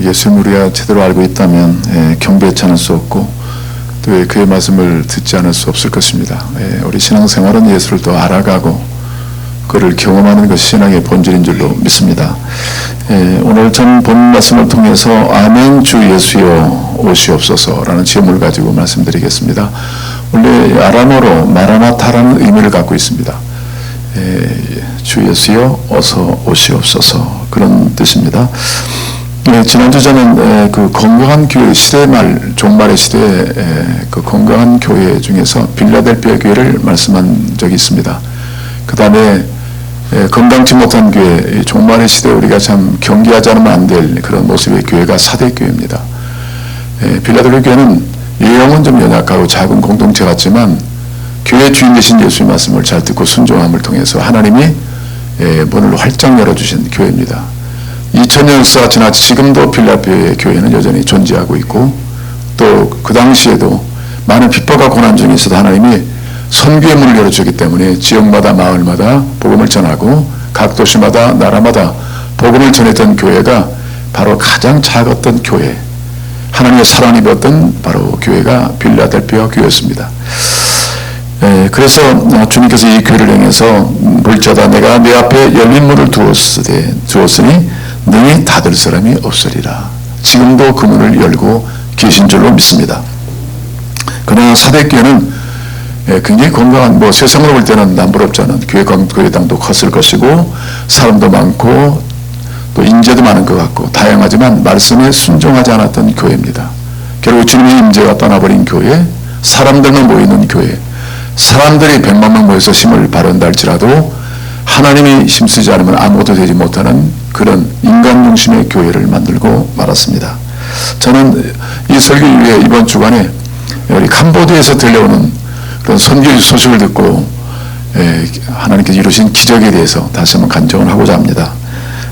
예수님 우리가 제대로 알고 있다면 경배치 않을 수 없고 또 그의 말씀을 듣지 않을 수 없을 것입니다. 우리 신앙생활은 예수를 더 알아가고 그를 경험하는 것이 신앙의 본질인 줄로 믿습니다. 오늘 전 본 말씀을 통해서 아멘 주 예수여 오시옵소서라는 제목을 가지고 말씀드리겠습니다. 원래 아람어로 마라나타라는 의미를 갖고 있습니다. 주 예수여 어서 오시옵소서 그런 뜻입니다. 지난주 저는 그 건강한 교회 시대말 종말의 시대에 그 건강한 교회 중에서 빌라델피아 교회를 말씀한 적이 있습니다. 그 다음에 건강치 못한 교회, 종말의 시대에 우리가 참 경계하지 않으면 안 될 그런 모습의 교회가 사대교회입니다. 빌라델피아 교회는 예형은 좀 연약하고 작은 공동체 같지만 교회 주인 되신 예수의 말씀을 잘 듣고 순종함을 통해서 하나님이 문을 활짝 열어주신 교회입니다. 2000년 역사가 지나 지금도 빌라델피아 교회는 여전히 존재하고 있고 또 그 당시에도 많은 핍박과 고난 중에 있어도 하나님이 선교의 문을 열어주기 때문에 지역마다 마을마다 복음을 전하고 각 도시마다 나라마다 복음을 전했던 교회가 바로 가장 작았던 교회, 하나님의 사랑을 입었던 바로 교회가 빌라델피아 교회였습니다. 그래서 주님께서 이 교회를 향해서 볼지어다 내가 내 앞에 열린 문을 두었으니 능히 닫을 사람이 없으리라. 지금도 그 문을 열고 계신 줄로 믿습니다. 그러나 사대교회는 굉장히 건강한, 세상으로 볼 때는 남부럽지 않은 교회당도 컸을 것이고 사람도 많고 또 인재도 많은 것 같고 다양하지만 말씀에 순종하지 않았던 교회입니다. 결국 주님의 임재가 떠나버린 교회, 사람들만 모이는 교회, 사람들이 100만 명 모여서 힘을 발휘한다 할지라도 하나님이 힘쓰지 않으면 아무것도 되지 못하는 그런 인간 중심의 교회를 만들고 말았습니다. 저는 이 설교 이후에 이번 주간에 우리 캄보디아에서 들려오는 그런 선교 소식을 듣고 하나님께서 이루신 기적에 대해서 다시 한번 간증을 하고자 합니다.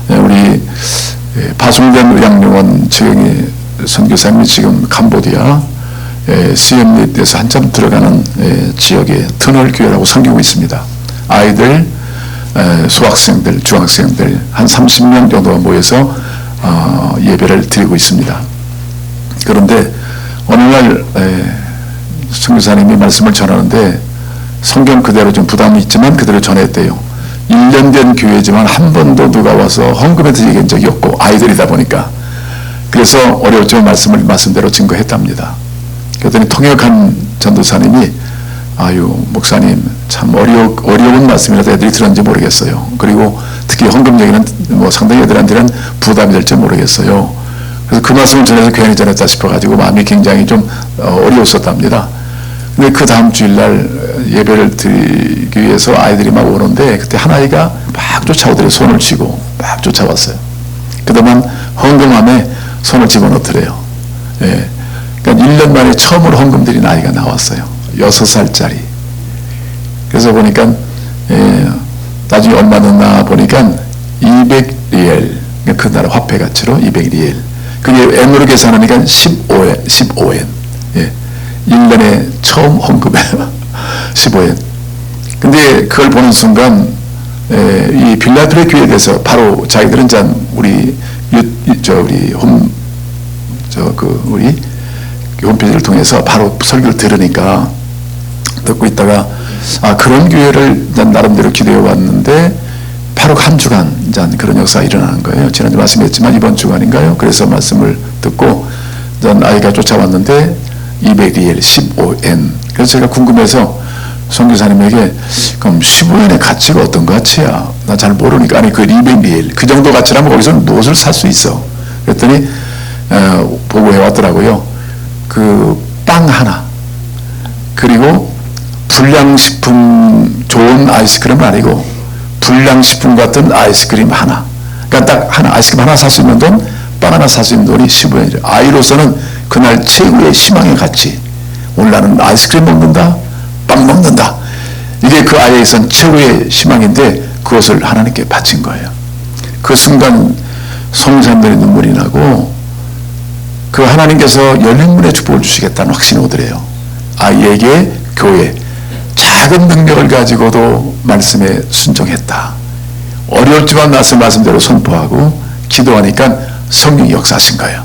우리 파송된 의학용원 최영희 선교사님이 지금 캄보디아 시엠릿에서 한참 들어가는 지역의 터널 교회라고 섬기고 있습니다. 아이들, 소학생들, 중학생들 한 30명 정도가 모여서 예배를 드리고 있습니다. 그런데 어느 날 선교사님이 말씀을 전하는데 성경 그대로 좀 부담이 있지만 그대로 전했대요. 1년 된 교회지만 한 번도 누가 와서 헌금해서 얘기한 적이 없고 아이들이다 보니까 그래서 어려웠지만 말씀대로 증거했답니다. 그랬더니 통역한 전도사님이 아유 목사님 참 어려운 말씀이라도 애들이 들었는지 모르겠어요. 그리고 특히 헌금 얘기는 상당히 애들한테는 부담이 될지 모르겠어요. 그래서 그 말씀을 전해서 괜히 전했다 싶어가지고 마음이 굉장히 좀 어려웠었답니다. 근데 그 다음 주일날 예배를 드리기 위해서 아이들이 막 오는데 그때 한 아이가 막 쫓아오더래요. 손을 쥐고 막 쫓아왔어요. 그동안 헌금함에 손을 집어넣더래요. 그러니까 1년 만에 처음으로 헌금 드린 아이가 나왔어요. 6살짜리. 그래서 보니까 나중에 얼마 넣나 보니까 200리엘, 그 나라 화폐 가치로 200리엘. 그게 N으로 계산하니까 15엔. 1년에 처음 헌금해요. 15엔. 근데 그걸 보는 순간 이 빌라델피아 교회에 대해서 바로 자기들은 우리 홈페이지를 통해서 바로 설교를 들으니까 듣고 있다가 그런 교회를 나름대로 기대해 왔는데 바로 한 주간 그런 역사가 일어나는 거예요. 지난주 말씀했지만 이번 주간인가요? 그래서 말씀을 듣고 아이가 쫓아왔는데 200리엘 15엔. 그래서 제가 궁금해서 선교사님에게 그럼 15엔의 가치가 어떤 가치야? 나 잘 모르니까 아니 그 200리엘 그 정도 가치라면 거기서 무엇을 살 수 있어? 그랬더니 보고해 왔더라고요. 그 빵 하나 그리고 불량식품 좋은 아이스크림은 아니고 불량식품 같은 아이스크림 하나. 그러니까 딱 하나 아이스크림 하나 살 수 있는 돈, 빵 하나 살 수 있는 돈이 15엔이죠. 아이로서는 그날 최고의 희망의 가치. 오늘 나는 아이스크림 먹는다, 빵 먹는다. 이게 그 아이에선 최고의 희망인데 그것을 하나님께 바친 거예요. 그 순간 성사님들의 눈물이 나고 그 하나님께서 열린 문의 축복을 주시겠다는 확신이 오더래요. 아이에게 교회 작은 능력을 가지고도 말씀에 순종했다. 어려웠지만 말씀대로 선포하고 기도하니까 성령이 역사하신 거예요.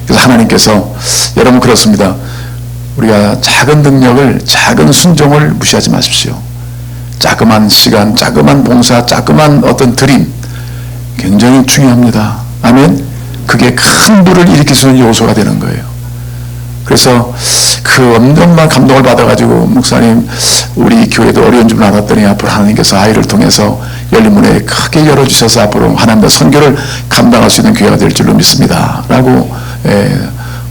그래서 하나님께서 여러분 그렇습니다. 우리가 작은 능력을, 작은 순종을 무시하지 마십시오. 자그만 시간, 자그만 봉사, 자그만 어떤 드림 굉장히 중요합니다. 아멘. 그게 큰 불을 일으킬 수 있는 요소가 되는 거예요. 그래서 그 엄청난 감동을 받아가지고 목사님 우리 교회도 어려운 줄 알았더니 앞으로 하나님께서 아이를 통해서 열린 문에 크게 열어주셔서 앞으로 하나님의 선교를 감당할 수 있는 교회가 될 줄로 믿습니다 라고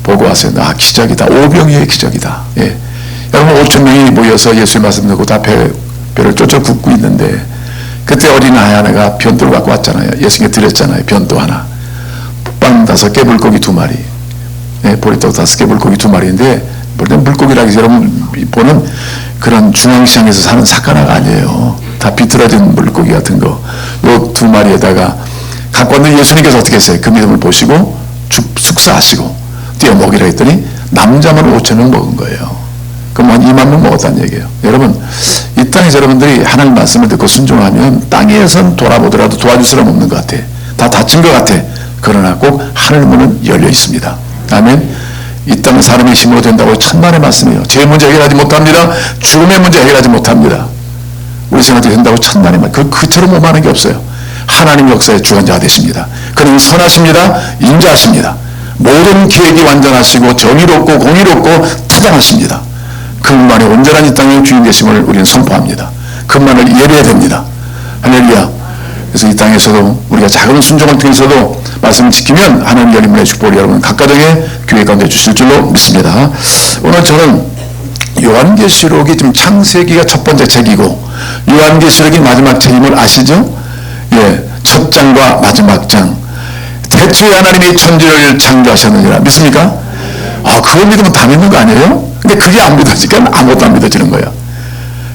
보고 왔어요. 아, 기적이다. 오병이의 기적이다. 예. 여러분 5,000명이 모여서 예수의 말씀 듣고 다 배를 쫓아 굽고 있는데 그때 어린아이 하나가 변도를 갖고 왔잖아요. 예수님께 드렸잖아요. 변도 하나. 빵 5개, 물고기 2마리. 보리떡 5개, 물고기 2마리인데 물고기라고 해서 여러분 보는 그런 중앙시장에서 사는 사과나가 아니에요. 다 비틀어진 물고기 같은 거. 요 2마리에다가 갖고 왔는데 예수님께서 어떻게 했어요? 그 믿음을 보시고 숙사하시고 띄어 먹이라 했더니 남자만 5,000명 먹은 거예요. 그럼 한 2만 명 먹었다는 얘기예요. 여러분 이 땅에서 여러분들이 하나님 말씀을 듣고 순종하면 땅에선 돌아보더라도 도와줄 사람 없는 것 같아. 다 닫힌 것 같아. 그러나 꼭 하늘 문은 열려 있습니다. 아멘. 이 땅은 사람의 힘으로 된다고 천만의 말씀이에요. 죄의 문제 해결하지 못합니다. 죽음의 문제 해결하지 못합니다. 우리 생각도 된다고 천만의 말. 그처럼 오만한 게 없어요. 하나님 역사의 주관자가 되십니다. 그는 선하십니다. 인자하십니다. 모든 계획이 완전하시고 정의롭고 공의롭고 타당하십니다. 그분만이 온전한 이 땅의 주인 되심을 우리는 선포합니다. 그분만을 예배해야 됩니다. 할렐루야. 그래서 이 땅에서도 우리가 작은 순종을 통해서도 말씀을 지키면 하나님 열린 문의 축복을 여러분 각 가정에 교회 가운데 주실 줄로 믿습니다. 오늘 저는 요한계시록이 지금 창세기가 첫 번째 책이고 요한계시록이 마지막 책임을 아시죠? 예, 첫 장과 마지막 장. 대초에 하나님이 천지를 창조하셨느니라. 믿습니까? 아, 그걸 믿으면 다 믿는 거 아니에요? 근데 그게 안 믿어지니까 아무것도 안 믿어지는 거예요.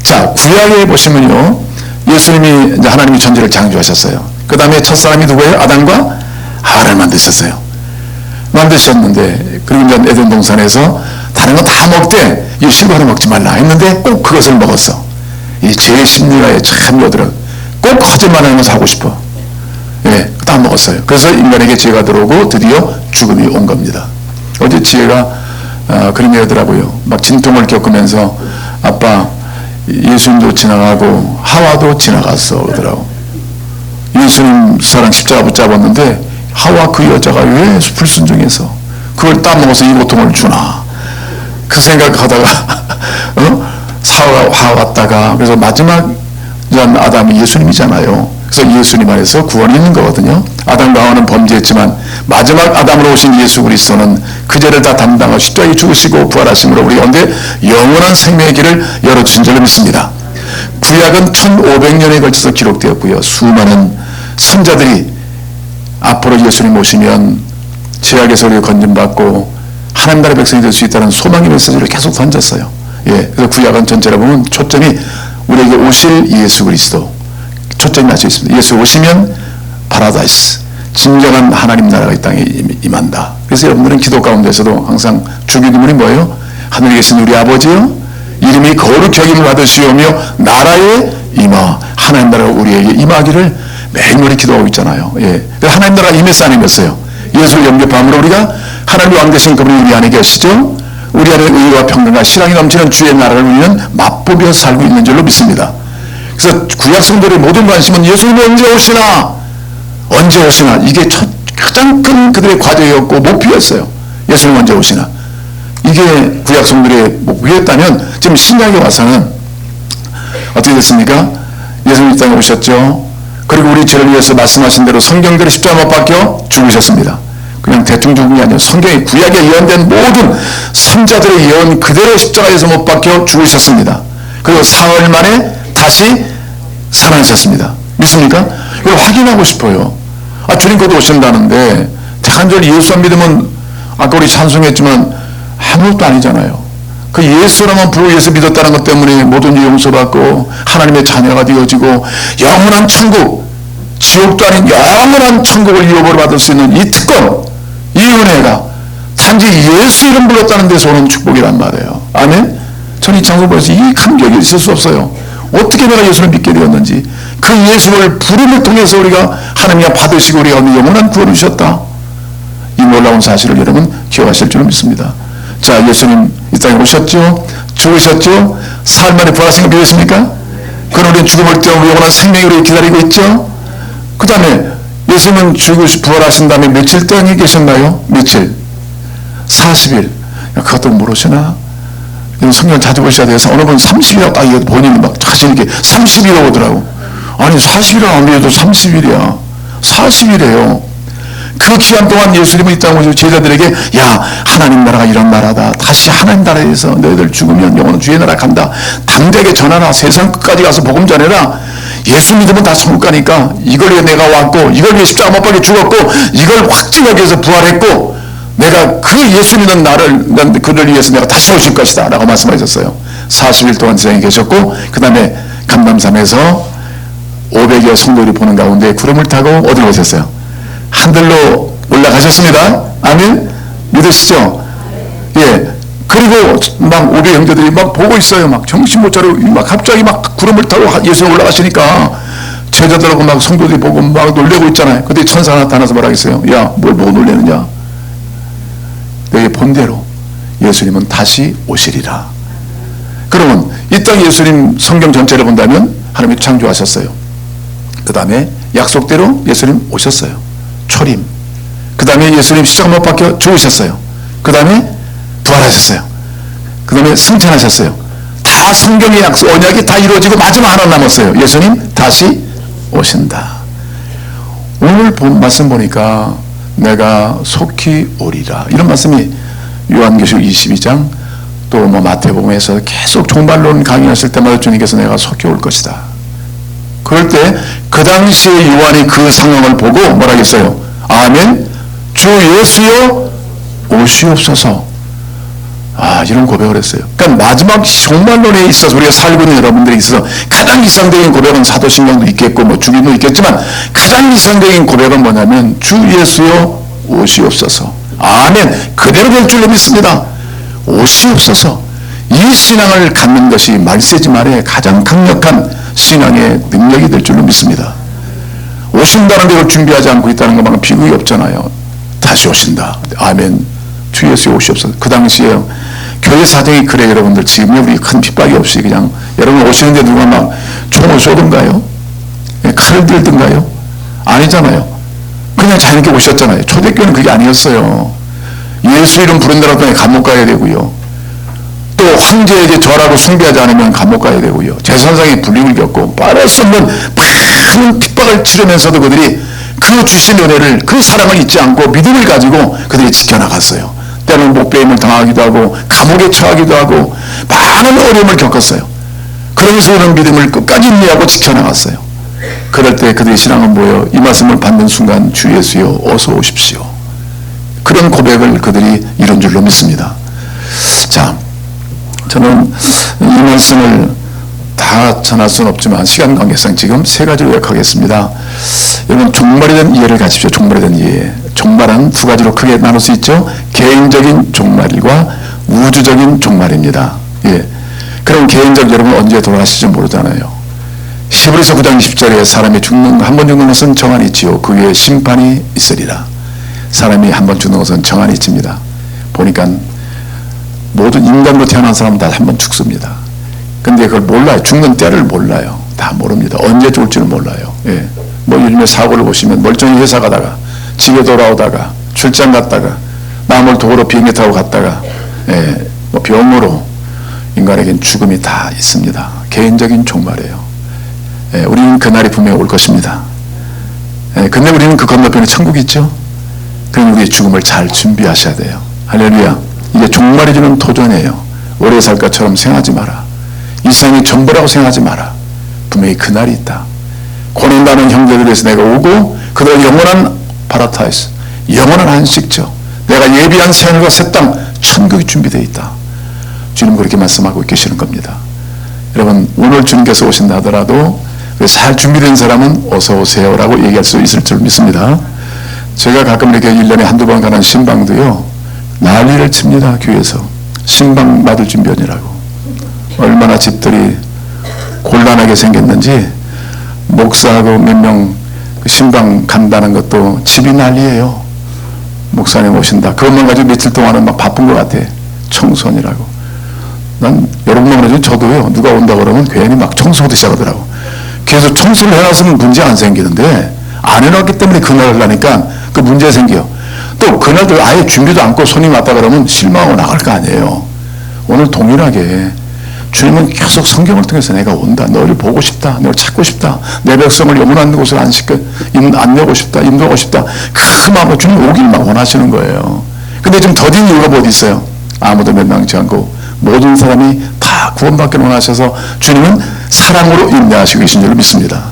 자, 구약에 보시면요. 예수님이 이제 하나님이 천지를 창조하셨어요. 그 다음에 첫사람이 누구예요? 아담과 하와를 만드셨어요. 만드셨는데 그리고 이제 에덴 동산에서 다른 거 다 먹되 이 실과를 먹지 말라 했는데 꼭 그것을 먹었어. 이 죄의 심리가에 참 여들어. 꼭 거짓말하는 것을 하고 싶어. 예, 다 먹었어요. 그래서 인간에게 죄가 들어오고 드디어 죽음이 온 겁니다. 어제 지혜가 그런 얘기 하더라고요. 막 진통을 겪으면서 아빠 예수님도 지나가고 하와도 지나갔어 그러더라고. 예수님 사랑 십자가 붙잡았는데 하와 그 여자가 왜 불순종해서 그걸 따먹어서 이 고통을 주나 그 생각하다가 하와 왔다가 그래서 마지막 아담이 예수님이잖아요. 그래서 예수님 안에서 구원이 있는 거거든요. 아담과 하와는 범죄했지만 마지막 아담으로 오신 예수 그리스도는 그 죄를 다 담당하고 십자가에 죽으시고 부활하심으로 우리 가운데 영원한 생명의 길을 열어주신 줄로 믿습니다. 구약은 1500년에 걸쳐서 기록되었고요. 수많은 선자들이 앞으로 예수님 오시면 죄악에서 우리가 건진받고 하나님 나라의 백성이 될 수 있다는 소망의 메시지를 계속 던졌어요. 예, 그래서 구약은 전체로 보면 초점이 우리에게 오실 예수 그리스도 초점이 맞춰 있습니다. 예수 오시면 파라다이스, 진정한 하나님 나라가 이 땅에 임한다. 그래서 여러분들은 기도 가운데서도 항상 주기도문이 뭐예요? 하늘에 계신 우리 아버지요 이름이 거룩히 여김을 받으시오며 나라에 임하. 하나님 나라가 우리에게 임하기를 매일매일 기도하고 있잖아요. 예. 그래서 하나님 나라가 임했어 안 임했어요? 예수를 영접함으로 우리가 하나님의 왕 되신 그분이 우리 안에 계시죠. 우리 안에 의와 평강과 신앙이 넘치는 주의 나라를 우리는 맛보며 살고 있는 줄로 믿습니다. 그래서 구약 성도들의 모든 관심은 예수님이 언제 오시나 언제 오시나 이게 가장 큰 그들의 과제였고 목표였어요. 예수님 언제 오시나 이게 구약 성도들의 목표였다면 지금 신약에 와서는 어떻게 됐습니까? 예수님 이 땅에 오셨죠. 그리고 우리 죄를 위해서 말씀하신 대로 성경대로 십자가 못 박혀 죽으셨습니다. 그냥 대충 죽은 게 아니라 성경의 구약에 예언된 모든 선자들의 예언 그대로 십자가에서 못 박혀 죽으셨습니다. 그리고 사흘 만에 다시 살아나셨습니다. 믿습니까? 이걸 확인하고 싶어요. 아, 주님 곧 오신다는데 대한절 예수 안 믿으면 아까 우리 찬송했지만 아무것도 아니잖아요. 그 예수라만 부르고 예수 믿었다는 것 때문에 모든 일 용서받고 하나님의 자녀가 되어지고 영원한 천국, 지옥도 아닌 영원한 천국을 유업으로 받을 수 있는 이 특권, 이 은혜가 단지 예수 이름 불렀다는 데서 오는 축복이란 말이에요. 아멘? 저는 이 장소 보면서 이 감격이 있을 수 없어요. 어떻게 내가 예수를 믿게 되었는지 그 예수를 부름을 통해서 우리가 하나님이 받으시고 우리가 영원한 구원을 주셨다. 놀라운 사실을 여러분 기억하실 줄 믿습니다. 자, 예수님 이 땅에 오셨죠? 죽으셨죠? 사흘 만에 부활하신 거 믿으십니까? 그럼 우리는 죽음을 뛰어넘어 영원한 생명으로 기다리고 있죠? 그 다음에 예수님은 부활하신 다음에 며칠 동안 계셨나요? 며칠? 40일. 그것도 모르시나? 성경을 자주 보셔야 돼서 어느 분 30일이라고 딱 본인이 막 자신있게 30일이라고 하더라고. 아니 40일은 아무래도 30일이야. 40일이에요. 그 기간 동안 예수님은 이 땅에 오셔서 제자들에게 야, 하나님 나라가 이런 나라다. 다시 하나님 나라에서 너희들 죽으면 영원한 주의 나라 간다. 담대하게 전하라. 세상 끝까지 가서 복음 전해라. 예수 믿으면 다 천국 가니까 이걸 위해 내가 왔고 이걸 위해 십자가 못 박혀 죽었고 이걸 확증하기 위해서 부활했고 내가 그 예수 믿는 그를 위해서 내가 다시 오실 것이다 라고 말씀하셨어요. 40일 동안 지상에 계셨고 그 다음에 감람산에서 500여 성도들이 보는 가운데 구름을 타고 어디로 오셨어요? 하늘로 올라가셨습니다. 아멘? 믿으시죠? 예. 그리고 막 500 형제들이 막 보고 있어요. 막 정신 못 차리고 막 갑자기 막 구름을 타고 예수님 올라가시니까 제자들하고 막 성도들이 보고 막 놀래고 있잖아요. 그때 천사가 나타나서 뭐라 했어요? 야, 뭘 보고 놀래느냐? 너희 본대로 예수님은 다시 오시리라. 그러면 이 땅 예수님 성경 전체를 본다면 하나님이 창조하셨어요. 그 다음에 약속대로 예수님 오셨어요. 초림. 그 다음에 예수님 십자가 못 박혀 죽으셨어요. 그 다음에 부활하셨어요. 그 다음에 승천하셨어요. 다 성경의 약속, 언약이 다 이루어지고 마지막 하나 남았어요. 예수님 다시 오신다. 오늘 본 말씀 보니까 내가 속히 오리라. 이런 말씀이 요한계시록 22장 또 뭐 마태복음에서 계속 종말론 강의하실 때마다 주님께서 내가 속히 올 것이다. 그럴 때 그 당시에 요한이 그 상황을 보고 뭐라 했어요? 아멘. 주 예수여 오시옵소서. 아, 이런 고백을 했어요. 그러니까 마지막 종말론에 있어서 우리가 살고 있는 여러분들에 있어서 가장 이상적인 고백은 사도신경도 있겠고 뭐 주기도 있겠지만 가장 이상적인 고백은 뭐냐면 주 예수여 오시옵소서. 아멘. 그대로 될 줄로 믿습니다. 오시옵소서. 이 신앙을 갖는 것이 말세지 말에 가장 강력한 신앙의 능력이 될 줄로 믿습니다. 오신다는 것을 준비하지 않고 있다는 것만은 비극이 없잖아요. 다시 오신다. 아멘. 주 예수여 오시옵소서. 그 당시에 교회 사정이 그래. 여러분들 지금 우리 큰 핍박이 없이 그냥 여러분 오시는데 누가 막 총을 쏘던가요? 칼을 들던가요? 아니잖아요. 그냥 자유롭게 오셨잖아요. 초대교회는 그게 아니었어요. 예수 이름 부른다고 하면 감옥 가야 되고요. 또 황제에게 절하고 숭배하지 않으면 감옥 가야 되고요. 제사장이 불이익을 겪고 빠를 수 없는 많은 핍박을 치르면서도 그들이 그 주신 은혜를, 그 사랑을 잊지 않고 믿음을 가지고 그들이 지켜나갔어요. 때로는 목배임을 당하기도 하고 감옥에 처하기도 하고 많은 어려움을 겪었어요. 그러면서 이런 믿음을 끝까지 인내하고 지켜나갔어요. 그럴 때 그들의 신앙은 뭐예요? 이 말씀을 받는 순간 주 예수여 어서 오십시오. 그런 고백을 그들이 이룬 줄로 믿습니다. 자, 저는 이 말씀을 다 전할 수는 없지만 시간 관계상 지금 세 가지로 요약하겠습니다. 여러분 종말에 대한 이해를 가십시오. 종말에 대한 이해. 종말은 두 가지로 크게 나눌 수 있죠. 개인적인 종말과 우주적인 종말입니다. 예. 그럼 개인적 여러분 언제 돌아가실지 모르잖아요. 히브리서 9장 20절에 사람이 한 번 죽는 것은 정한이 있지요. 그 위에 심판이 있으리라. 사람이 한 번 죽는 것은 정한이 있습니다. 보니까 모든 인간으로 태어난 사람은 다 한 번 죽습니다. 근데 그걸 몰라요. 죽는 때를 몰라요. 다 모릅니다. 언제 죽을지는 몰라요. 예. 뭐 요즘에 사고를 보시면 멀쩡히 회사 가다가 집에 돌아오다가 출장 갔다가 남을 도로 비행기 타고 갔다가 예. 뭐 병으로 인간에겐 죽음이 다 있습니다. 개인적인 종말이에요. 예. 우리는 그날이 분명히 올 것입니다. 예. 근데 우리는 그 건너편에 천국이 있죠. 그럼 우리의 죽음을 잘 준비하셔야 돼요. 할렐루야. 이게 종말이 주는 도전이에요. 오래 살 것처럼 생각하지 마라. 이 세상이 전부라고 생각하지 마라. 분명히 그날이 있다. 고난당하는 형제들을 위해서 내가 오고 그들은 영원한 파라타이스, 영원한 안식처, 내가 예비한 새하늘과 새 땅, 천국이 준비되어 있다. 주님 그렇게 말씀하고 계시는 겁니다. 여러분 오늘 주님께서 오신다 하더라도 잘 준비된 사람은 어서 오세요라고 얘기할 수 있을 줄 믿습니다. 제가 가끔 이렇게 1년에 한두 번 가는 신방도요 난리를 칩니다. 교회에서 신방 받을 준비하느라고 얼마나 집들이 곤란하게 생겼는지 목사하고 몇 명 신방 간다는 것도 집이 난리예요. 목사님 오신다. 그것만 가지고 며칠 동안은 막 바쁜 것 같아. 청소하느라고. 난 여러분만 그러죠. 저도요. 누가 온다 그러면 괜히 막 청소부터 시작하더라고. 계속 청소를 해놨으면 문제 안 생기는데 안 해놨기 때문에 그날 하려니까 그 문제 생겨. 또 그날도 아예 준비도 않고 손님 왔다 그러면 실망하고 나갈 거 아니에요. 오늘 동일하게 주님은 계속 성경을 통해서 내가 온다. 너를 보고 싶다. 너를 찾고 싶다. 내 백성을 영원한 곳을 안내고 싶다. 인도하고 싶다. 그 마음으로 주님 오길만 원하시는 거예요. 근데 좀 더딘 이유가 뭐 어디 있어요? 아무도 멸망치 않고 모든 사람이 다 구원받기를 원하셔서 주님은 사랑으로 인내하시고 계신 줄 믿습니다.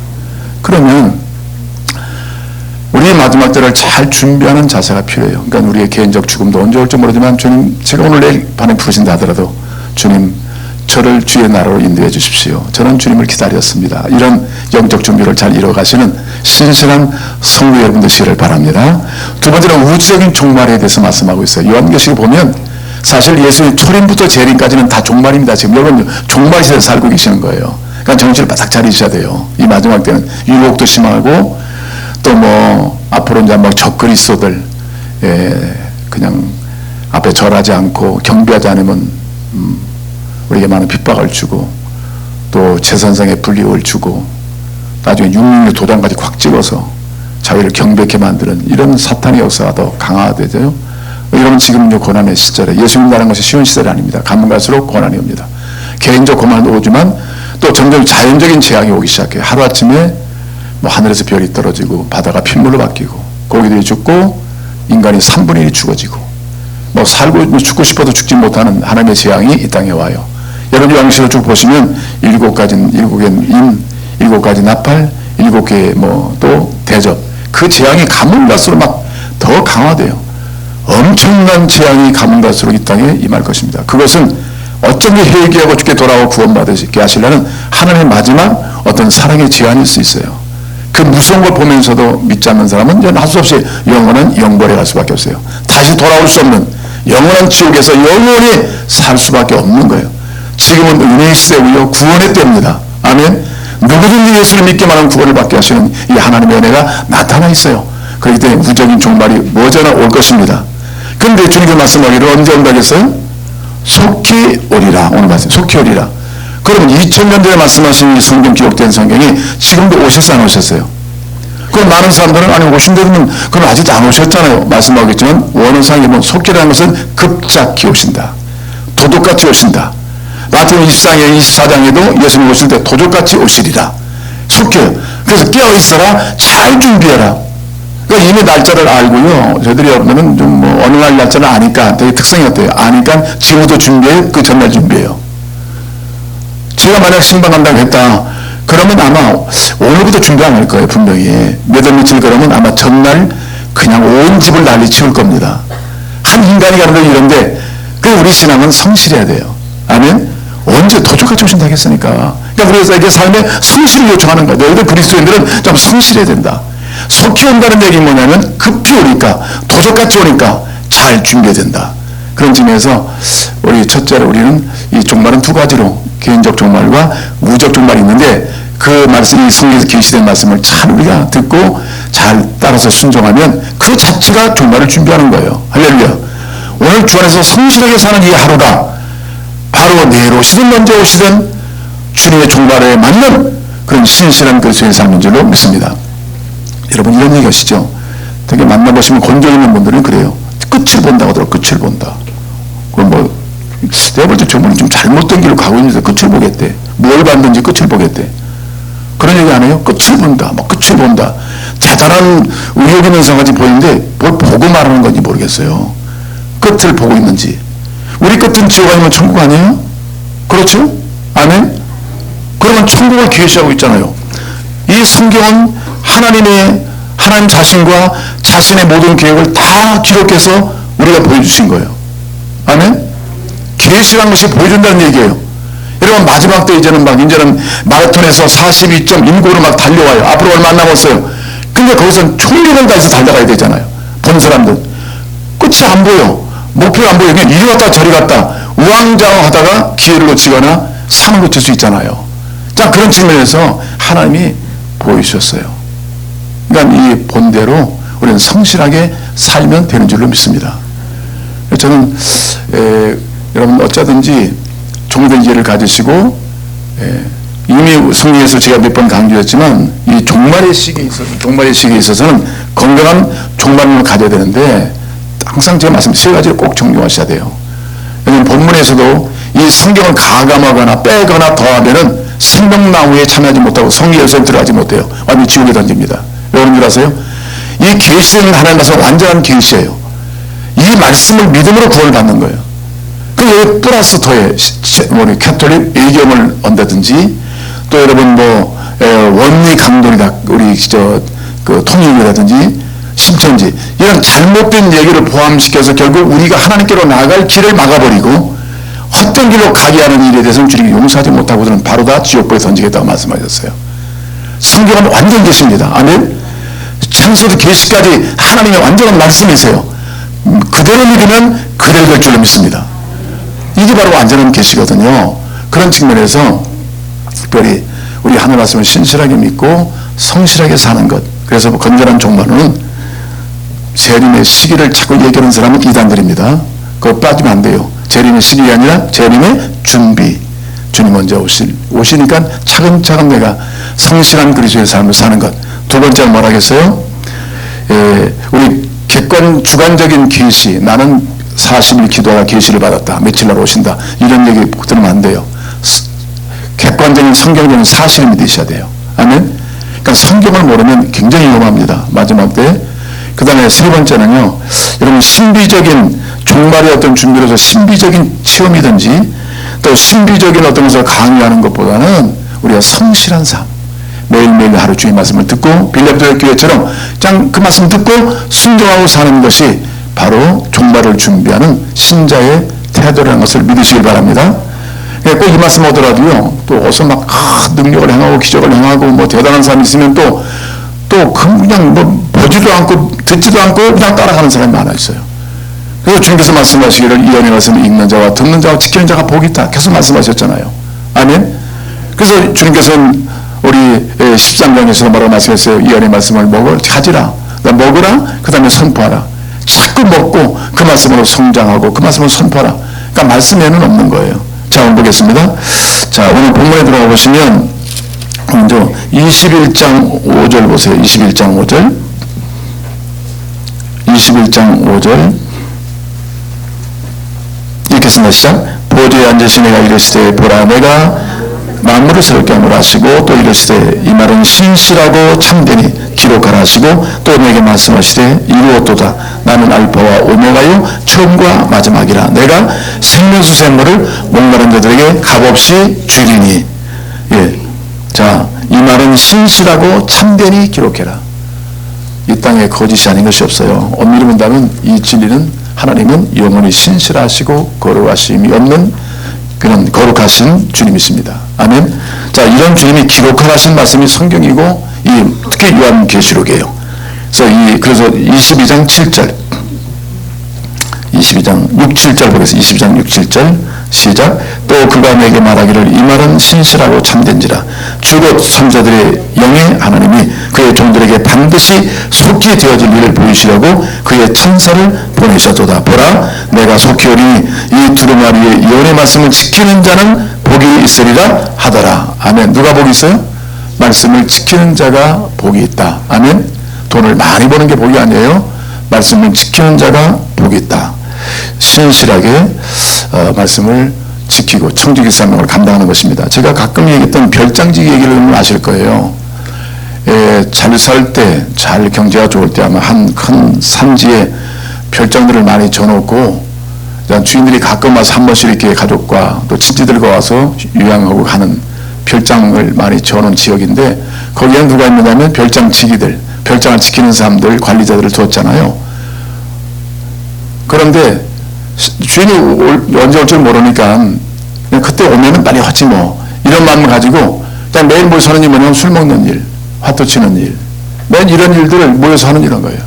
그러면 우리의 마지막 때를 잘 준비하는 자세가 필요해요. 그러니까 우리의 개인적 죽음도 언제 올지 모르지만 주님, 제가 오늘 내일 밤에 부르신다 하더라도 주님, 저를 주의 나라로 인도해 주십시오. 저는 주님을 기다렸습니다. 이런 영적 준비를 잘 이뤄가시는 신실한 성도 여러분 되시기를 바랍니다. 두 번째는 우주적인 종말에 대해서 말씀하고 있어요. 요한계시록 보면 사실 예수님 초림부터 재림까지는 다 종말입니다. 지금 여러분 종말 시대에 살고 계시는 거예요. 그러니까 정신을 바짝 차리셔야 돼요. 이 마지막 때는 유혹도 심하고 또 뭐 앞으로 이제 뭐 적그리스도들 그냥 앞에 절하지 않고 경배하지 않으면 우리에게 많은 핍박을 주고 또 재산상의 불이익을 주고 나중에 666 도장까지 콱 찍어서 자기를 경배케 만드는 이런 사탄의 역사가 더 강화되죠. 여러분 지금 고난의 시절에 예수님 나라는 것이 쉬운 시절이 아닙니다. 가면 갈수록 고난이 옵니다. 개인적 고난도 오지만 또 점점 자연적인 재앙이 오기 시작해요. 하루아침에 뭐 하늘에서 별이 떨어지고 바다가 핏물로 바뀌고 고기들이 죽고 인간이 3분의 1이 죽어지고 뭐 살고 죽고 싶어도 죽지 못하는 하나님의 재앙이 이 땅에 와요. 여러분 요한계시록 쭉 보시면 7가지 임, 7가지 나팔, 7개의 뭐 또 대접, 그 재앙이 가면 갈수록 막 더 강화돼요. 엄청난 재앙이 가면 갈수록 이 땅에 임할 것입니다. 그것은 어쩌면 회개하고 죽게 돌아오고 구원받으시게 하시려는 하나님의 마지막 어떤 사랑의 제안일 수 있어요. 그 무서운 걸 보면서도 믿지 않는 사람은 할 수 없이 영원한 영벌에 갈 수밖에 없어요. 다시 돌아올 수 없는 영원한 지옥에서 영원히 살 수밖에 없는 거예요. 지금은 은혜의 시대고요. 구원의 때입니다. 아멘. 누구든지 예수를 믿기만 하면 구원을 받게 하시는 이 하나님의 은혜가 나타나 있어요. 그렇기 때문에 우주적인 종말이 머지않아 올 것입니다. 그런데 주님이 말씀하기를 언제 온다겠어요? 속히 오리라. 오늘 말씀 속히 오리라. 그러면 2000년 전에 말씀하신 이 성경 기록된 성경이 지금도 오셨어요, 안 오셨어요? 그럼 많은 사람들은 아니 오신다면 그럼 아직도 안 오셨잖아요. 말씀하겠지만 원어상에 보면 속히라는 것은 급작히 오신다. 도둑같이 오신다. 마태복음 24장 24장에도 예수님 오실 때 도둑같이 오시리라. 속혀요. 그래서 깨어있어라. 잘 준비해라. 그러니까 이미 날짜를 알고요. 저희들이 여러분은 좀 뭐 어느 날 날짜를 아니까 되게 특성이 어때요? 아니까 지금부터 준비해. 그 전날 준비해요. 제가 만약 신방한다고 했다. 그러면 아마 오늘부터 준비 안 할 거예요. 분명히. 몇 월 며칠 그러면 아마 전날 그냥 온 집을 난리 치울 겁니다. 한 인간이 가는 건 이런데 그 우리 신앙은 성실해야 돼요. 아멘. 언제 도둑같이 오신다 했으니까. 그러니까 우리에게 삶에 성실을 요청하는 거예요. 너희들 그리스도인들은 좀 성실해야 된다. 속히 온다는 얘기는 뭐냐면 급히 오니까 도둑같이 오니까 잘 준비해야 된다. 그런 점에서 우리 첫째로 우리는 이 종말은 두 가지로 개인적 종말과 우주적 종말이 있는데 그 말씀, 이 성경에서 계시된 말씀을 잘 우리가 듣고 잘 따라서 순종하면 그 자체가 종말을 준비하는 거예요. 할렐루야. 오늘 주 안에서 성실하게 사는 이 하루가 바로 내일 오시든 언제 오시든 주님의 종말에 맞는 그런 신실한 그리스도의 삶인 줄로 믿습니다. 여러분 이런 얘기 하시죠. 되게 만나보시면 건조 있는 분들은 그래요. 끝을 본다고 하더라고. 끝을 본다. 그럼 뭐 내가 볼 때 저분이 좀 잘못된 길로 가고 있는데 끝을 보겠대. 뭘 봤는지 끝을 보겠대. 그런 얘기 안 해요? 끝을 본다. 뭐 끝을 본다. 대단한 의욕 있는 생각이 보이는데 뭘 보고 말하는 건지 모르겠어요. 끝을 보고 있는지. 우리 끝은 지옥 아니면 천국 아니에요? 그렇죠? 아멘? 그러면 천국을 계시하고 있잖아요. 이 성경은 하나님 자신과 자신의 모든 계획을 다 기록해서 우리가 보여주신 거예요. 아멘? 계시라는 것이 보여준다는 얘기예요. 여러분 마지막 때 이제는 마라톤에서 42.19로 막 달려와요. 앞으로 얼마 안 남았어요. 근데 거기서 총력을 다해서 달려가야 되잖아요. 본 사람들. 끝이 안 보여. 목표가 안 보여. 그냥 이리 갔다 저리 갔다 우왕좌왕 하다가 기회를 놓치거나 산을 놓칠 수 있잖아요. 자, 그런 측면에서 하나님이 보여주셨어요. 그러니까 이 본대로 우리는 성실하게 살면 되는 줄로 믿습니다. 저는 여러분 어쩌든지 종된 지혜를 가지시고 이미 성경에서 제가 몇 번 강조했지만 이 종말의 시기에 있어서는 건강한 종말론을 가져야 되는데 항상 제가 말씀 세 가지를 꼭 정리하셔야 돼요. 왜냐하면 본문에서도 이 성경을 가감하거나 빼거나 더하면은 생명나무에 참여하지 못하고 성리에서 들어가지 못해요. 완전히 지옥에 던집니다. 왜 그런 줄 아세요? 이 계시는 하나님 말씀 완전한 계시예요. 이 말씀을 믿음으로 구원을 받는 거예요. 그 플러스 더해 캐톨릭 외교를 언다든지 또 여러분 원리 강론이다 우리 그 통일이라든지 신천지 이런 잘못된 얘기를 포함시켜서 결국 우리가 하나님께로 나아갈 길을 막아버리고 헛된 길로 가게 하는 일에 대해서는 주님이 용서하지 못하고서는 바로 다 지옥불에 던지겠다고 말씀하셨어요. 성경은 완전 계시입니다. 아멘. 창세부터 계시까지 하나님의 완전한 말씀이세요. 그대로 믿으면 그대로 될 줄로 믿습니다. 이게 바로 완전한 계시거든요. 그런 측면에서 특별히 우리 하늘 말씀을 신실하게 믿고 성실하게 사는 것. 그래서 건전한 종말은 재림의 시기를 자꾸 얘기하는 사람은 이단들입니다. 그거 빠지면 안 돼요. 재림의 시기가 아니라 재림의 준비. 주님 먼저 오시니까 차근차근 내가 성실한 그리스도의 삶을 사는 것. 두 번째는 뭐라 하겠어요? 우리 주관적인 계시, 나는 40일 기도하다 계시를 받았다. 며칠 날 오신다. 이런 얘기 들으면 안 돼요. 객관적인 성경적인 사실을 믿으셔야 돼요. 아멘. 그러니까 성경을 모르면 굉장히 위험합니다. 마지막 때. 그 다음에 세 번째는요, 여러분 신비적인 종말의 어떤 준비로서 신비적인 체험이든지 또 신비적인 어떤 것을 강요하는 것보다는 우리가 성실한 삶, 매일매일 하루 주의 말씀을 듣고 빌립보 교회처럼 그냥 그 말씀 듣고 순종하고 사는 것이 바로 종말을 준비하는 신자의 태도라는 것을 믿으시길 바랍니다. 꼭 이 말씀 오더라도요, 또 어서 막 능력을 행하고 기적을 행하고 대단한 사람이 있으면 또 그냥 보지도 않고 듣지도 않고 그냥 따라가는 사람이 많아 있어요. 그래서 주님께서 말씀하시기를 이 연의 말씀을 읽는 자와 듣는 자와 지키는 자가 복이 있다. 계속 말씀하셨잖아요. 아멘. 그래서 주님께서는 우리 13장에서 뭐라고 말씀했어요? 이 연의 말씀을 가지라. 먹으라. 그 다음에 선포하라. 자꾸 먹고 그 말씀으로 성장하고 그 말씀으로 선포하라. 그러니까 말씀에는 없는 거예요. 자, 한번 보겠습니다. 자, 오늘 본문에 들어가 보시면 먼저 21장 5절 보세요. 21장 5절. 21장 5절. 읽겠습니다. 시작. 보좌에 앉으신 이가 이르시되 보라 내가 만물을 새롭게 하노라 하시고 또 이르시되 이 말은 신실하고 참되니 기록하라 하시고 또 내게 말씀하시되 이루었도다. 나는 알파와 오메가요 처음과 마지막이라. 내가 생명수 샘물을 목마른 자들에게 값없이 주리니. 예. 자, 이 말은 신실하고 참되니 기록해라. 이 땅에 거짓이 아닌 것이 없어요. 엄밀히 본다면 이 진리는 하나님은 영원히 신실하시고 거룩하심이 없는 그런 거룩하신 주님이십니다. 아멘. 자, 이런 주님이 기록하신 말씀이 성경이고 특히 요한계시록이에요. 그래서 22장 7절 22장 6, 7절 보겠습니다. 22장 6, 7절 시작. 또 그가 내게 말하기를 이 말은 신실하고 참된지라. 주곧 선자들의 영의 하나님이 그의 종들에게 반드시 속히 되어질 일을 보이시려고 그의 천사를 보내셨도다. 보라 내가 속히 오리니 이 두루마리의 예언의 말씀을 지키는 자는 복이 있으리라 하더라. 아멘. 누가 복이 있어요? 말씀을 지키는 자가 복이 있다. 아멘. 돈을 많이 버는 게 복이 아니에요. 말씀을 지키는 자가 복이 있다. 신실하게 말씀을 지키고 청지기 사명을 감당하는 것입니다. 제가 가끔 얘기했던 별장지기 얘기를 아실 거예요. 잘 살 때, 잘 경제가 좋을 때 아마 한 큰 산지에 별장들을 많이 져놓고 주인들이 가끔 와서 한 번씩 이렇게 가족과 또 친지들과 와서 유양하고 가는 별장을 많이 져놓은 지역인데 거기에는 누가 있느냐면 별장지기들, 별장을 지키는 사람들, 관리자들을 두었잖아요. 그런데 주인이 언제 올 줄 모르니까 그냥 그때 오면은 빨리 왔지 뭐 이런 마음을 가지고 그냥 매일 모여서 하는 일 뭐냐면 술 먹는 일, 화투 치는 일, 매일 이런 일들을 모여서 하는 이런 거예요.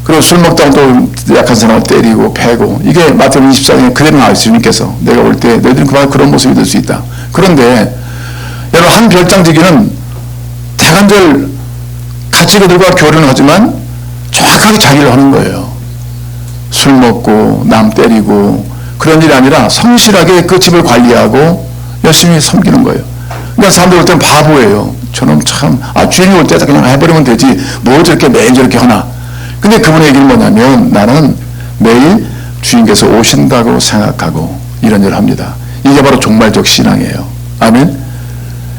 그리고 술 먹다가 또 약한 사람을 때리고 패고 이게 마태복음 24장에 그대로 나와 있어요. 주님께서 내가 올 때 너희들은 그런 모습이 될 수 있다. 그런데 여러분 한 별장지기는 대관절 같이 그들과 교류는 하지만 정확하게 자기를 하는 거예요. 술 먹고 남 때리고 그런 일이 아니라 성실하게 그 집을 관리하고 열심히 섬기는 거예요. 그러니까 사람들 올 때는 바보예요. 저놈 참, 주인이 올 때 그냥 해버리면 되지. 뭐 저렇게 매일 저렇게 하나. 근데 그분의 얘기는 뭐냐면 나는 매일 주인께서 오신다고 생각하고 이런 일을 합니다. 이게 바로 종말적 신앙이에요. 아멘.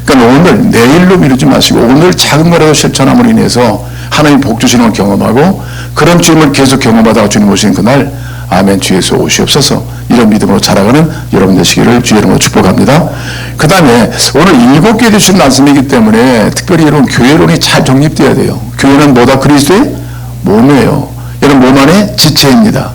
그러니까 오늘 내일로 미루지 마시고 오늘 작은 거라도 실천함으로 인해서 하나님 복 주시는 걸 경험하고 그런 주님을 계속 경험하다가 주님 오시는 그날 아멘 주 예수 오시옵소서 이런 믿음으로 자라가는 여러분 되시기를 주의 이름으로 축복합니다. 그 다음에 오늘 7개 주신 말씀이기 때문에 특별히 여러분 교회론이 잘 정립되어야 돼요. 교회는 뭐다? 그리스도의 몸이에요. 여러분 몸 안에 지체입니다.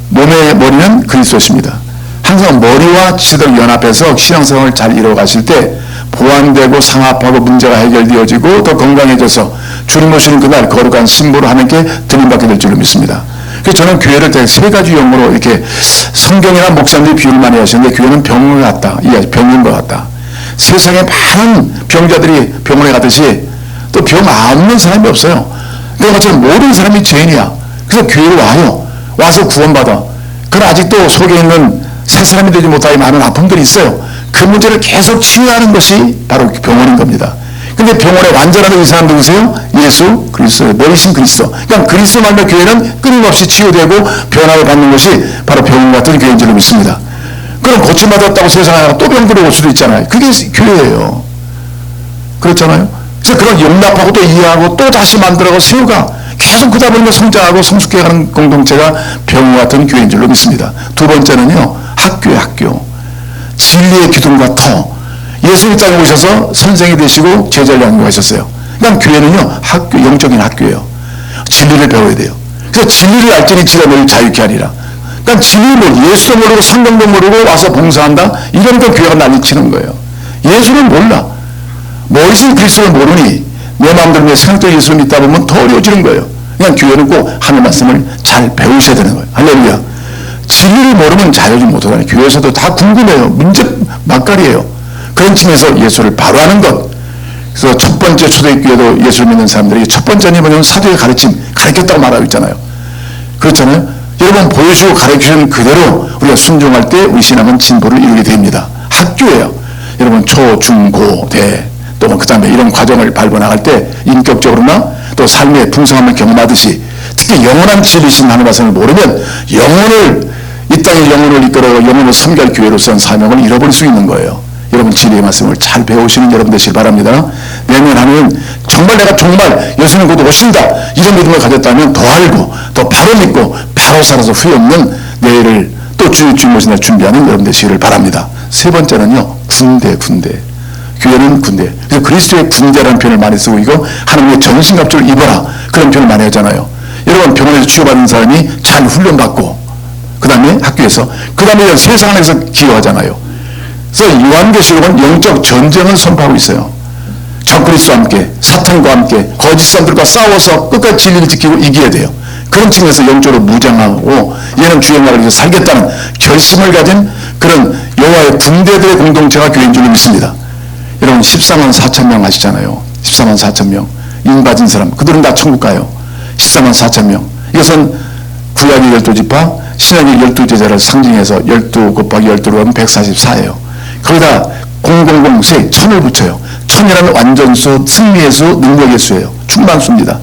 몸의 머리는 그리스도십니다. 항상 머리와 지체들 연합해서 신앙생활을 잘 이루어가실 때 보완되고 상합하고 문제가 해결되어지고 더 건강해져서 주님 오시는 그날 거룩한 신부로 하나님께 드림받게 될 줄로 믿습니다. 그래서 저는 교회를 되게 세 가지 용어로 이렇게 성경이나 목사님들이 비유를 많이 하시는데 교회는 병원 같다. 병인 것 같다. 세상에 많은 병자들이 병원에 가듯이 또 병 없는 사람이 없어요. 그러니까 저는 모든 사람이 죄인이야. 그래서 교회로 와요. 와서 구원받아. 그러나 아직도 속에 있는 새 사람이 되지 못하게 많은 아픔들이 있어요. 그 문제를 계속 치유하는 것이 바로 병원인 겁니다. 근데 병원의 완전한 의사는 누구세요? 예수 그리스도, 머리신 그리스도. 그러니까 그리스도 말며 교회는 끊임없이 치유되고 변화를 받는 것이 바로 병원 같은 교회인 줄로 믿습니다. 그럼 고침받았다고 세상에 또 병들어 올 수도 있잖아요. 그게 교회예요. 그렇잖아요. 그래서 그런 용납하고 또 이해하고 또 다시 만들어가고 세우가 계속 그다 보니까 성장하고 성숙해가는 공동체가 병원 같은 교회인 줄로 믿습니다. 두 번째는요, 학교의 학교. 진리의 기둥과 터. 예수님 땅에 오셔서 선생이 되시고 제자를 양육하셨어요. 그러니까 교회는요, 학교, 영적인 학교예요. 진리를 배워야 돼요. 그래서 진리를 알더니 지가 너를 자유케 하리라. 그러니까 진리를 예수도 모르고 성경도 모르고 와서 봉사한다? 이러니까 교회가 난리치는 거예요. 예수를 몰라. 머리신 그리스도를 모르니 내 마음대로 내 생각대로 예수를 믿다 보면 더 어려워지는 거예요. 그냥 교회는 꼭 하는 말씀을 잘 배우셔야 되는 거예요. 할렐루야. 진리를 모르면 자유지 못하잖아요. 교회에서도 다 궁금해요. 문제 막갈이에요. 그런 측면에서 예수를 바로 하는 것. 그래서 첫 번째 초대교회도 예수를 믿는 사람들이 첫 번째는 뭐냐면 사도의 가르침, 가르쳤다고 말하고 있잖아요. 그렇잖아요. 여러분 보여주고 가르치는 그대로 우리가 순종할 때 우리 신앙은 진보를 이루게 됩니다. 학교예요. 여러분 초, 중, 고, 대 또 그 다음에 이런 과정을 밟아 나갈 때 인격적으로나 또 삶의 풍성함을 경험하듯이 특히 영원한 진리신 하나님의 말씀을 모르면 영혼을 이 땅의 영혼을 이끌어 영혼을 섬길 교회로서는 사명을 잃어버릴 수 있는 거예요. 여러분 진리의 말씀을 잘 배우시는 여러분 되시길 바랍니다. 내년 하나는 정말 내가 정말 예수님 곧 오신다 이런 믿음을 가졌다면 더 알고 더 바로 믿고 바로 살아서 후회 없는 내일을 또 주님 오신 날 준비하는 여러분 되시기를 바랍니다. 세 번째는요, 군대. 교회는 군대. 그래서 그리스도의 군대라는 표현을 많이 쓰고 이거 하나님의 전신갑주를 입어라 그런 표현을 많이 하잖아요. 여러분 병원에서 치료받은 사람이 잘 훈련받고 그 다음에 학교에서 그 다음에 세상 안에서 기여하잖아요. 그래서 요한계시록은 영적 전쟁을 선포하고 있어요. 적그리스도와 함께 사탄과 함께 거짓 사람들과 싸워서 끝까지 진리를 지키고 이겨야 돼요. 그런 측면에서 영적으로 무장하고 얘는 주의 나라를 위해서 살겠다는 결심을 가진 그런 여호와의 군대들의 공동체가 교회인 줄로 믿습니다. 여러분 14만 4천 명 아시잖아요. 14만 4천 명 인 받은 사람 그들은 다 천국 가요. 14만 4천 명 이것은 구약의 12지파 신약의 12제자를 상징해서 12 곱하기 12로 하면 144예요. 거기다 000세 천을 붙여요. 천이라는 완전수, 승리의 수, 능력의 수예요. 충만수입니다.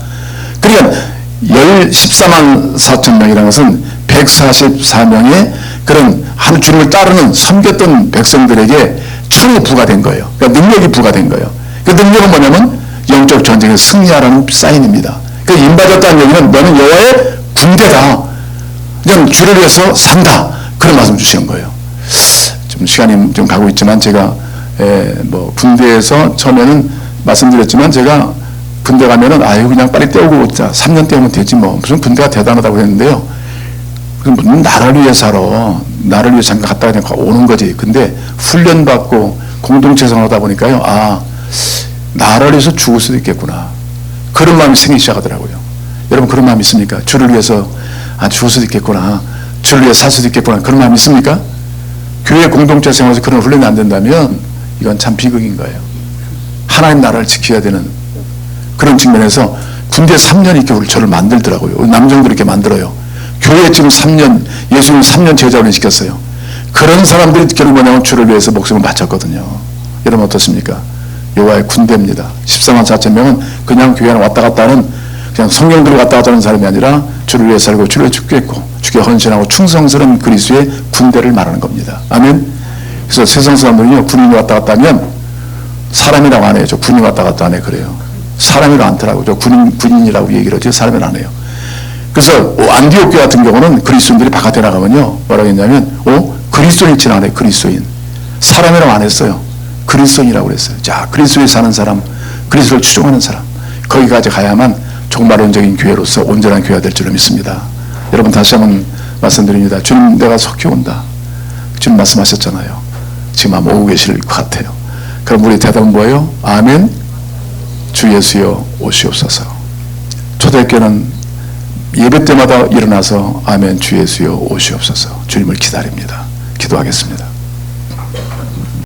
그러니까 14만 4천 명이라는 것은 144명의 그런 하루 주님을 따르는 섬겼던 백성들에게 천이 부과된 거예요. 그러니까 능력이 부과된 거예요. 그 능력은 뭐냐면 영적 전쟁에 승리하라는 사인입니다. 그 인받았다는 얘기는 너는 여호와의 군대다. 그냥 주를 위해서 산다. 그런 말씀 주시는 거예요. 좀 시간이 좀 가고 있지만 제가 뭐 군대에서 처음에는 말씀드렸지만 제가 군대 가면은 아유 그냥 빨리 때우고 오자 3년 때우면 되지 뭐 무슨 군대가 대단하다고 했는데요. 무슨 나라를 위해 살아. 나를 위해 잠깐 갔다 그냥 오는 거지. 근데 훈련받고 공동체 생활하다 보니까요. 아 나라를 위해서 죽을 수도 있겠구나. 그런 마음이 생기기 시작하더라고요. 여러분 그런 마음 있습니까? 주를 위해서 죽을 수도 있겠구나. 주를 위해 살 수도 있겠구나. 그런 마음 있습니까? 교회 공동체 생활에서 그런 훈련이 안 된다면 이건 참 비극인 거예요. 하나님 나라를 지켜야 되는 그런 측면에서 군대 3년이 교회를 저를 만들더라고요. 남정들 이렇게 만들어요. 교회 지금 3년, 예수님 3년 제자훈련 시켰어요. 그런 사람들이 결국 뭐냐면 주를 위해서 목숨을 바쳤거든요. 여러분 어떻습니까? 여호와의 군대입니다. 14만 4천 명은 그냥 교회 안에 왔다 갔다 하는, 그냥 성경 들고 왔다 갔다 하는 사람이 아니라 주를 위해 살고 주를 위해 죽겠고 주께 헌신하고 충성스러운 그리스도의 군대를 말하는 겁니다. 아멘. 그래서 세상 사람들은요, 군인이 왔다 갔다 하면 사람이라고 안 해요. 저 군인 왔다 갔다 안 해. 그래요. 사람이라고 않더라고. 저 군인이라고 얘기를 하지 사람은 안 해요. 그래서 안디옥 교회 같은 경우는 그리스도인들이 바깥에 나가면요, 뭐라고 했냐면 그리스도인이진 않아요. 그리스도인. 사람이라고 안 했어요. 그리스도인이라고 그랬어요. 자, 그리스도에 사는 사람, 그리스도를 추종하는 사람, 거기까지 가야만 종말론적인 교회로서 온전한 교회가 될 줄로 믿습니다. 여러분 다시 한번 말씀드립니다. 주님, 내가 속히 온다. 주님 말씀하셨잖아요. 지금 아마 오고 계실 것 같아요. 그럼 우리 대답은 뭐예요? 아멘. 주 예수여 오시옵소서. 초대교회는 예배 때마다 일어나서 아멘 주 예수여 오시옵소서 주님을 기다립니다. 기도하겠습니다.